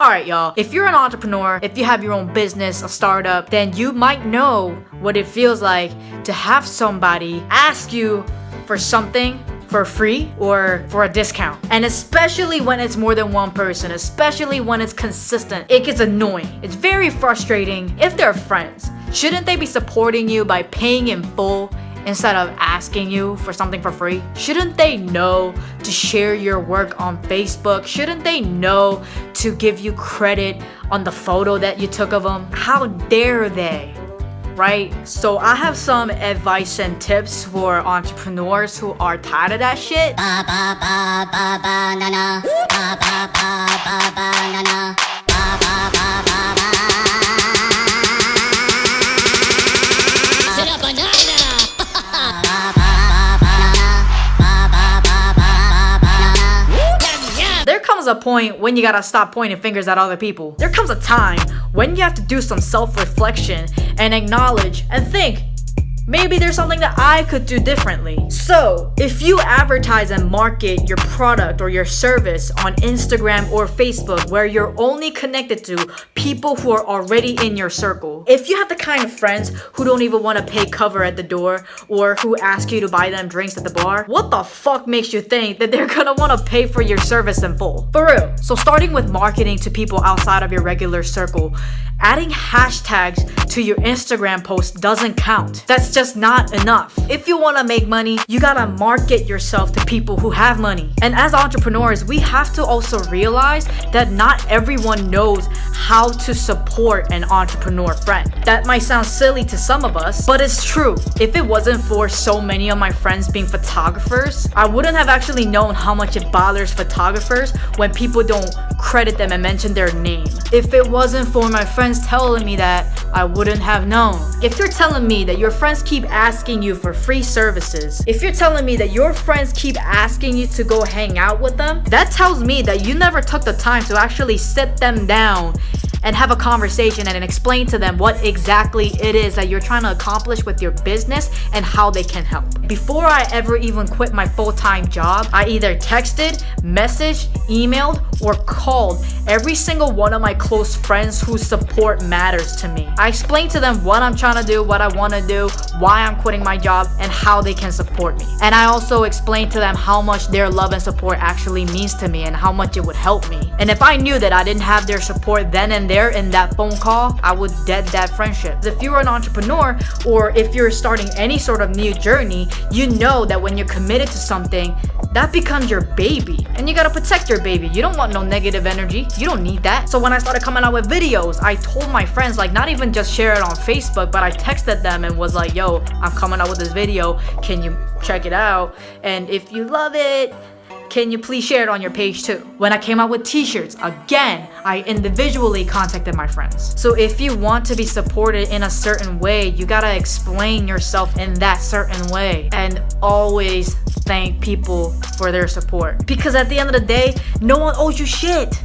Alright y'all, if you're an entrepreneur, if you have your own business, a startup, then you might know what it feels like to have somebody ask you for something for free or for a discount. And especially when it's more than one person, especially when it's consistent, it gets annoying. It's very frustrating if they're friends. Shouldn't they be supporting you by paying in full instead of asking you for something for free? Shouldn't they know to share your work on Facebook? Shouldn't they know to give you credit on the photo that you took of them? How dare they? Right? So I have some advice and tips for entrepreneurs who are tired of that shit. There comes a point when you gotta stop pointing fingers at other people. There comes a time when you have to do some self-reflection and acknowledge and think, maybe there's something that I could do differently. So, if you advertise and market your product or your service on Instagram or Facebook where you're only connected to people who are already in your circle, if you have the kind of friends who don't even want to pay cover at the door or who ask you to buy them drinks at the bar, what the fuck makes you think that they're gonna want to pay for your service in full? For real. So starting with marketing to people outside of your regular circle, adding hashtags to your Instagram post doesn't count. That's just not enough. If you want to make money, you gotta market yourself to people who have money. And as entrepreneurs, we have to also realize that not everyone knows how to support an entrepreneur friend. That might sound silly to some of us, but it's true. If it wasn't for so many of my friends being photographers, I wouldn't have actually known how much it bothers photographers when people don't credit them and mention their name. If it wasn't for my friends telling me that, I wouldn't have known. If you're telling me that your friends keep asking you for free services, if you're telling me that your friends keep asking you to go hang out with them, that tells me that you never took the time to actually sit them down and have a conversation and explain to them what exactly it is that you're trying to accomplish with your business and how they can help. Before I ever even quit my full-time job, I either texted, messaged, emailed, or called every single one of my close friends whose support matters to me. I explained to them what I'm trying to do, what I want to do, why I'm quitting my job, and how they can support me. And I also explained to them how much their love and support actually means to me and how much it would help me. And if I knew that I didn't have their support then and there in that phone call, I would dead that friendship. If you're an entrepreneur or if you're starting any sort of new journey, you know that when you're committed to something, that becomes your baby. And you gotta protect your baby. You don't want no negative energy. You don't need that. So when I started coming out with videos, I told my friends, like, not even just share it on Facebook, but I texted them and was like, yo, I'm coming out with this video. Can you check it out? And if you love it, can you please share it on your page too? When I came out with t-shirts, again, I individually contacted my friends. So if you want to be supported in a certain way, you gotta explain yourself in that certain way. And always thank people for their support. Because at the end of the day, no one owes you shit.